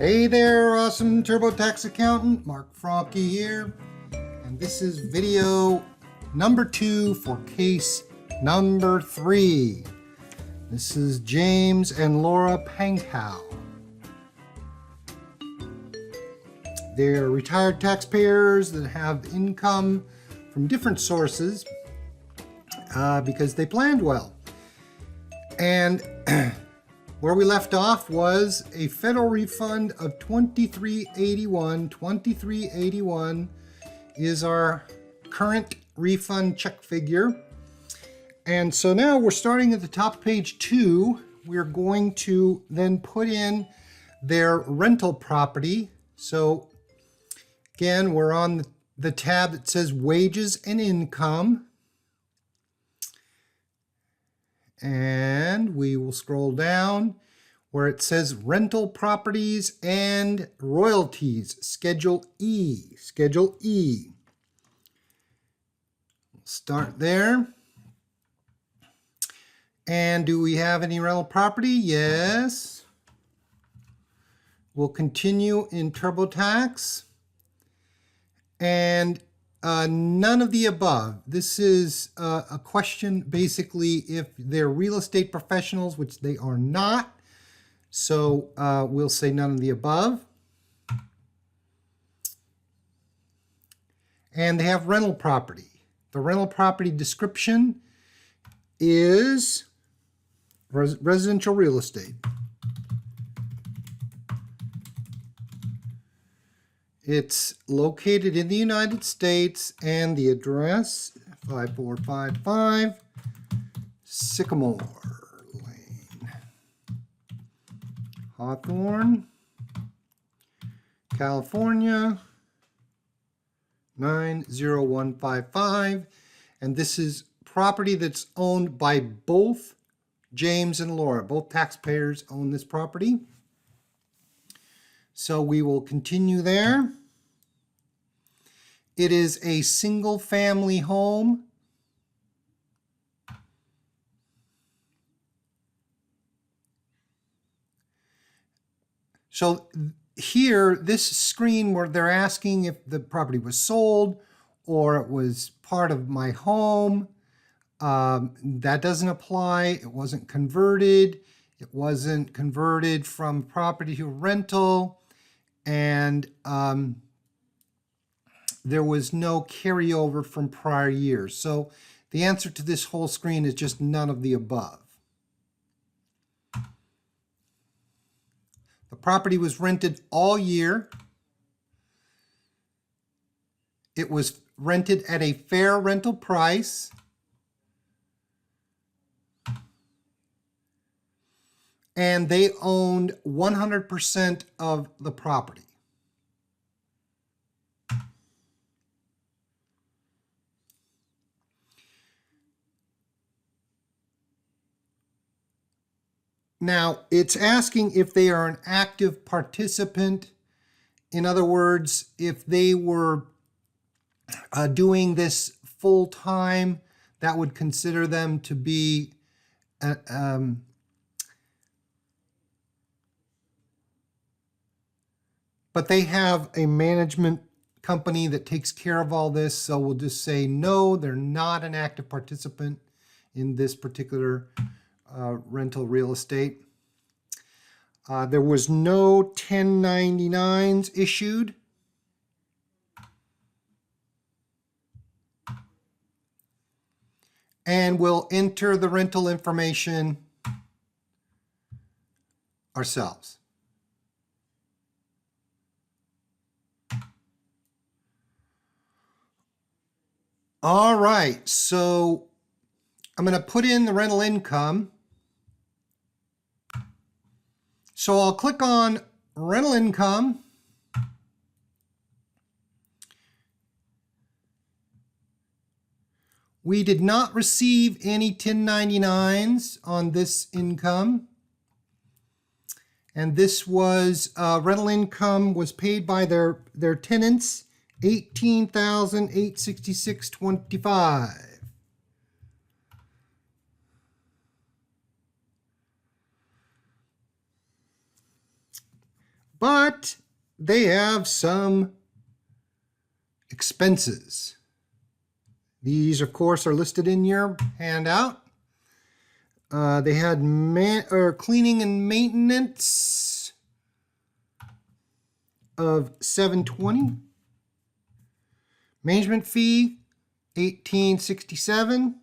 Hey there, awesome TurboTax accountant. Mark Franke here. And this is video number 2 for case number 3. This is James and Laura Pankow. They're retired taxpayers that have income from different sources because they planned well. And where we left off was a federal refund of $23.81. $23.81 is our current refund check figure. And so now we're starting at the top of page 2. We're going to then put in their rental property. So again, we're on the tab that says wages and income. And we will scroll down where it says rental properties and royalties, Schedule E. Schedule E. We'll start there. And do we have any rental property? Yes. We'll continue in TurboTax. And none of the above. This is a question basically if they're real estate professionals, which they are not. So we'll say none of the above. And they have rental property. The rental property description is residential real estate. It's located in the United States, and the address 5455 Sycamore Lane, Hawthorne, California 90155. And this is property that's owned by both James and Laura. Both taxpayers own this property. So we will continue there. It is a single family home. So here, this screen where they're asking if the property was sold or it was part of my home, that doesn't apply. It wasn't converted. It wasn't converted from property to rental. And there was no carryover from prior years. So the answer to this whole screen is just none of the above. The property was rented all year. It was rented at a fair rental price. And they owned 100% of the property. Now, it's asking if they are an active participant. In other words, if they were doing this full time, that would consider them to be but they have a management company that takes care of all this, so we'll just say no, they're not an active participant in this particular rental real estate. There was no 1099s issued. And we'll enter the rental information ourselves. All right, so I'm going to put in the rental income. So I'll click on rental income. We did not receive any 1099s on this income. And this was rental income was paid by their tenants, $18,866.25. but they have some expenses. These, of course, are listed in your handout. They had cleaning and maintenance of $720. Management fee, $1867.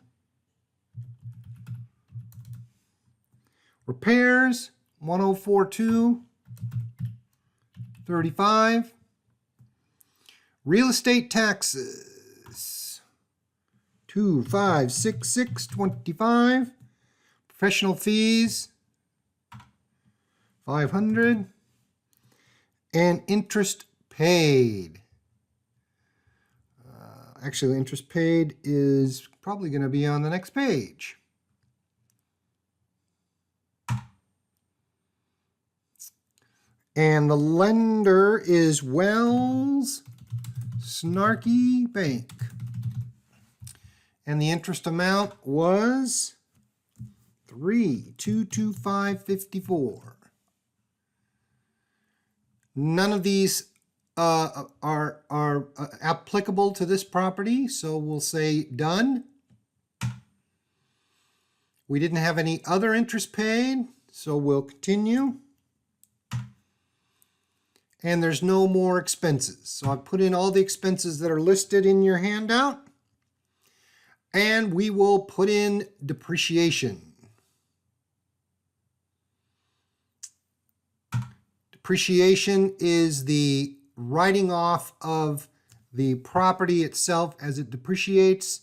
Repairs, $1042.35. Real estate taxes, $2566.25. Professional fees, $500. And interest paid. Actually, interest paid is probably going to be on the next page. And the lender is Wells Snarky Bank. And the interest amount was $3,225.54. None of these are applicable to this property, so we'll say done. We didn't have any other interest paid, so we'll continue. And there's no more expenses. So I put in all the expenses that are listed in your handout. And we will put in depreciation. Depreciation is the writing off of the property itself as it depreciates.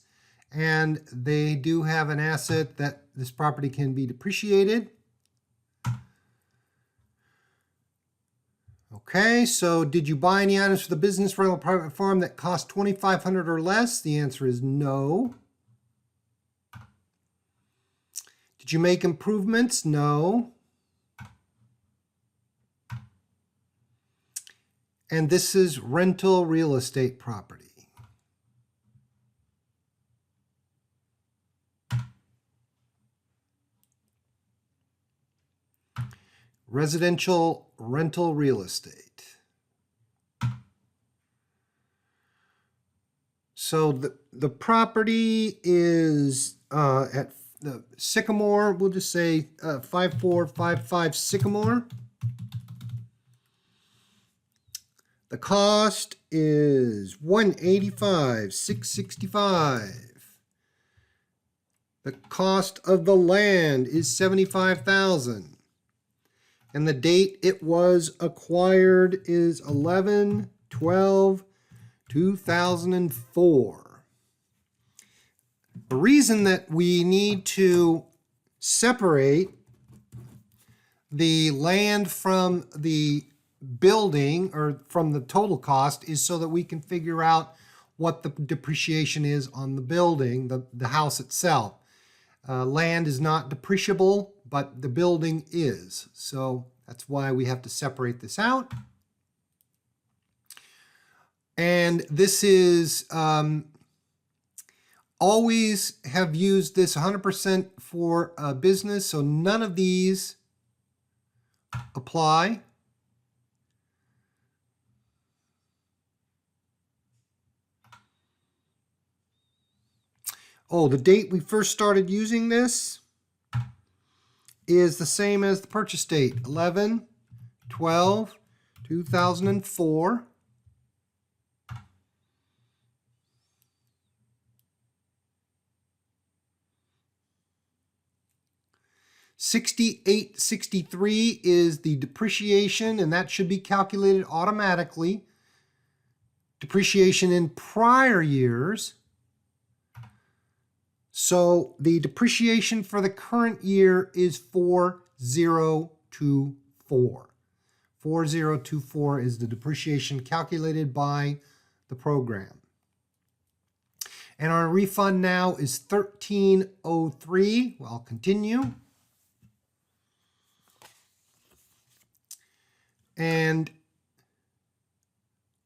And they do have an asset that this property can be depreciated. Okay, so did you buy any items for the business, rental, private farm that cost $2,500 or less? The answer is no. Did you make improvements? No. And this is rental real estate property. Residential rental real estate. So the property is at the Sycamore, we'll just say 5455 Sycamore. The cost is $185,665. The cost of the land is $75,000. And the date it was acquired is 11/12/2004. The reason that we need to separate the land from the building or from the total cost is so that we can figure out what the depreciation is on the building, the house itself. Land is not depreciable, but the building is. So that's why we have to separate this out. And this is, always have used this 100% for business, so none of these apply. Oh, the date we first started using this is the same as the purchase date, 11/12/2004. $68.63 is the depreciation, and that should be calculated automatically. Depreciation in prior years. So the depreciation for the current year is 4024. 4024 is the depreciation calculated by the program. And our refund now is $13.03. Well, I'll continue. And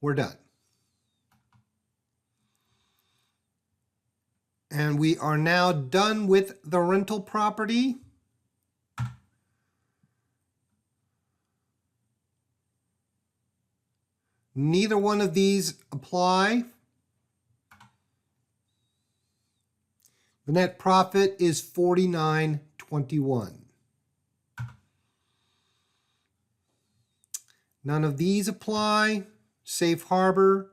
we're done. And we are now done with the rental property. Neither one of these apply. The net profit is $49.21. None of these apply. Safe harbor.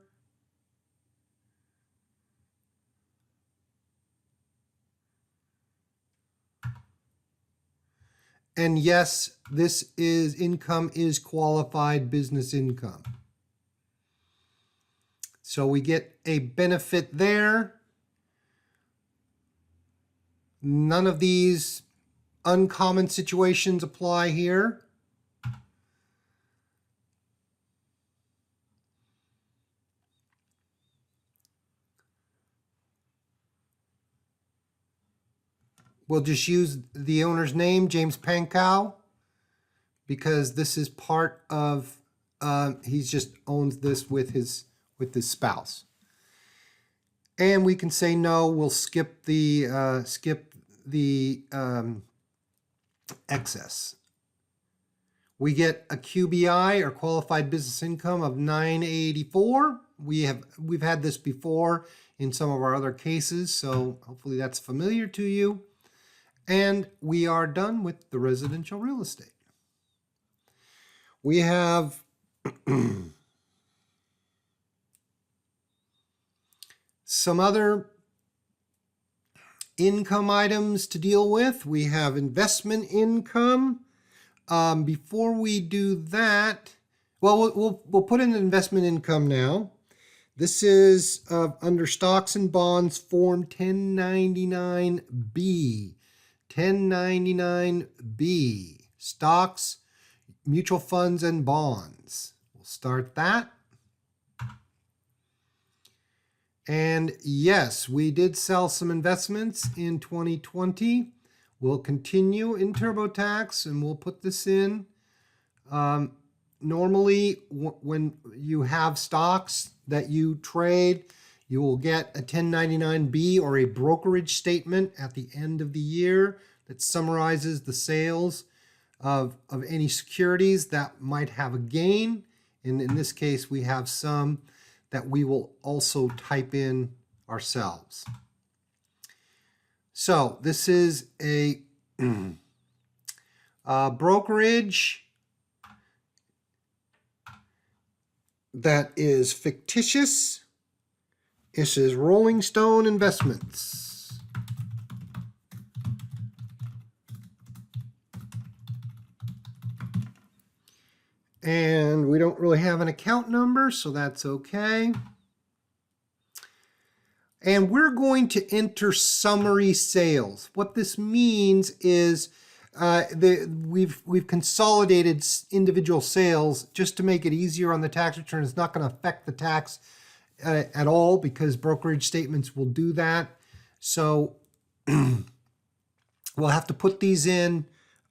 And yes, this is income is qualified business income. So we get a benefit there. None of these uncommon situations apply here. We'll just use the owner's name, James Pankow, because this is part of, he just owns this with his spouse. And we can say no, we'll skip the excess. We get a QBI, or qualified business income, of $984. We've had this before in some of our other cases, so hopefully that's familiar to you. And we are done with the residential real estate. We have some other income items to deal with. We have investment income. Before we do that, well, we'll put in investment income now. This is under stocks and bonds, form 1099B. 1099B, stocks, mutual funds, and bonds. We'll start that. And yes, we did sell some investments in 2020. We'll continue in TurboTax, and we'll put this in. Normally, when you have stocks that you trade, you will get a 1099-B or a brokerage statement at the end of the year that summarizes the sales of any securities that might have a gain. And in this case, we have some that we will also type in ourselves. So this is a brokerage that is fictitious. This is Rolling Stone Investments. And we don't really have an account number, so that's okay. And we're going to enter summary sales. What this means is we've consolidated individual sales just to make it easier on the tax return. It's not going to affect the tax at all, because brokerage statements will do that. So we'll have to put these in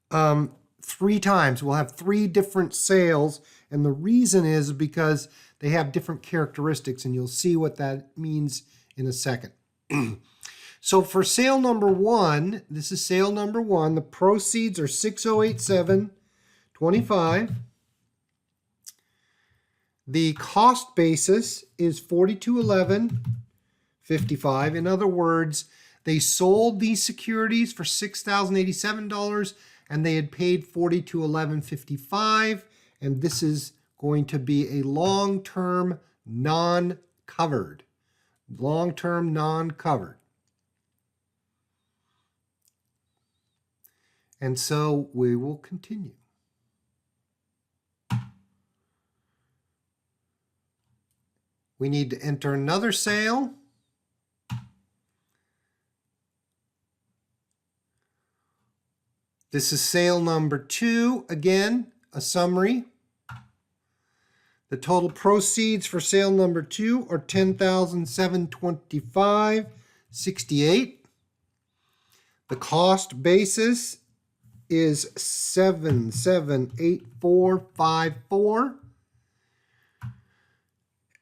3 times. We'll have 3 different sales, and the reason is because they have different characteristics, and you'll see what that means in a second. So for sale number 1, this is sale number 1. The proceeds are $6,087.25. The cost basis is $4211.55. In other words, they sold these securities for $6,087 and they had paid $4211.55, and this is going to be a long-term non-covered. Long-term non-covered. And so we will continue. We need to enter another sale. This is sale number 2. Again, a summary. The total proceeds for sale number 2 are $10,725.68. The cost basis is $7784.54.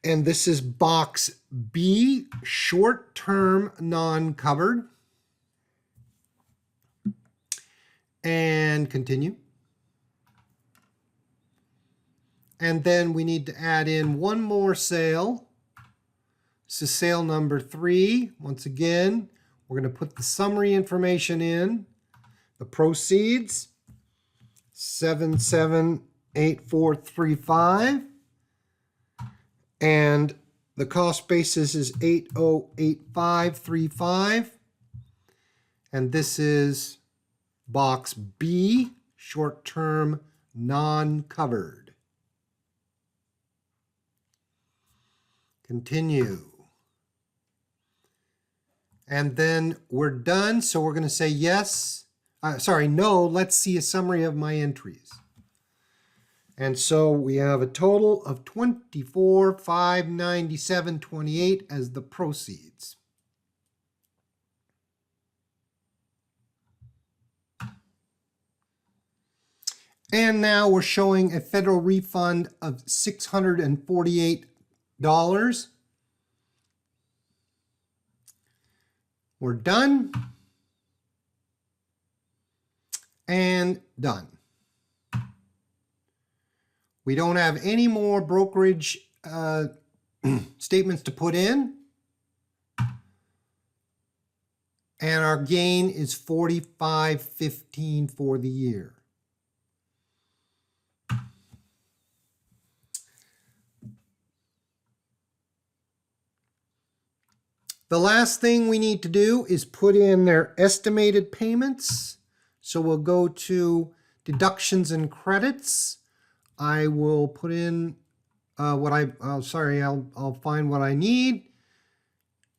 And this is box B, short-term non-covered. And continue. And then we need to add in one more sale. This is sale number 3. Once again, we're going to put the summary information in. The proceeds, 778435. And the cost basis is 808535. And this is box B, short-term non-covered. Continue. And then we're done. So we're going to say yes. No, let's see a summary of my entries. And so we have a total of $24,597.28 as the proceeds. And now we're showing a federal refund of $648. We're done. And done. We don't have any more brokerage statements to put in. And our gain is $45.15 for the year. The last thing we need to do is put in their estimated payments. So we'll go to deductions and credits. I will put in I'll find what I need.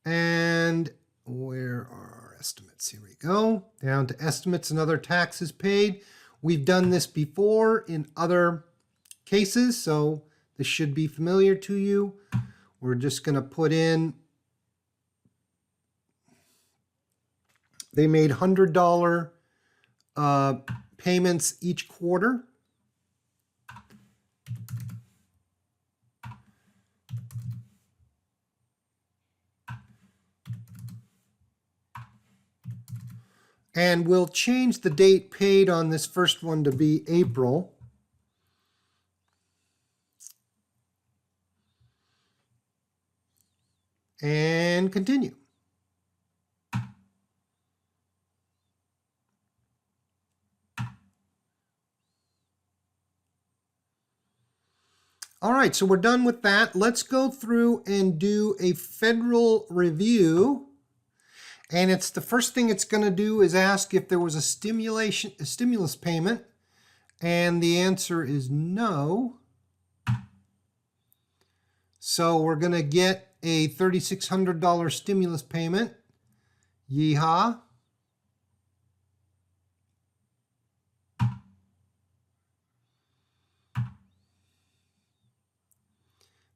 And where are our estimates? Here we go. Down to estimates and other taxes paid. We've done this before in other cases, so this should be familiar to you. We're just going to put in, they made $100 payments each quarter. And we'll change the date paid on this first one to be April. And continue. All right, so we're done with that. Let's go through and do a federal review. And it's the first thing it's going to do is ask if there was a stimulus payment. And the answer is no. So we're going to get a $3,600 stimulus payment. Yeehaw.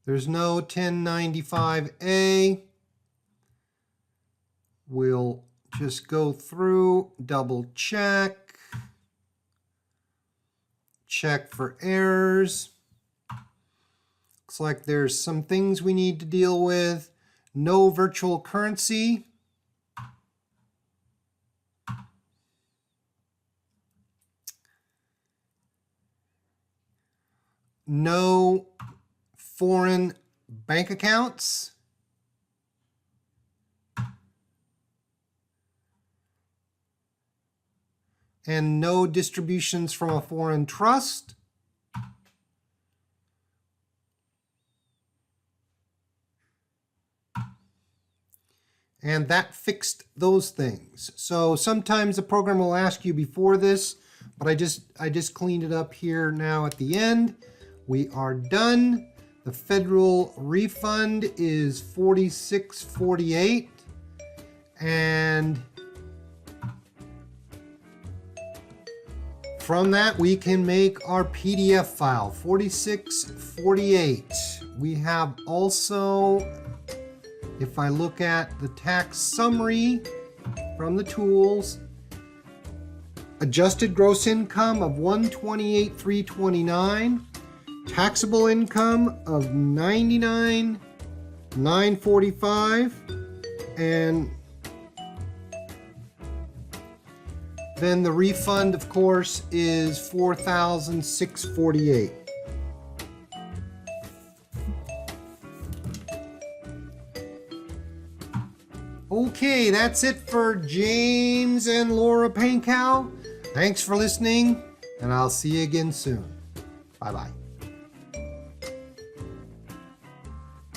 There's no 1095A. We'll just go through, double check, check for errors. Looks like there's some things we need to deal with. No virtual currency. No foreign bank accounts. And no distributions from a foreign trust. And that fixed those things. So sometimes the program will ask you before this, but I just cleaned it up here now at the end. We are done. The federal refund is $46.48. And from that, we can make our PDF file, $46.48. We have also, if I look at the tax summary from the tools, adjusted gross income of $128,329, taxable income of $99,945, and then the refund, of course, is $4,648. Okay, that's it for James and Laura Pankow. Thanks for listening, and I'll see you again soon. Bye-bye.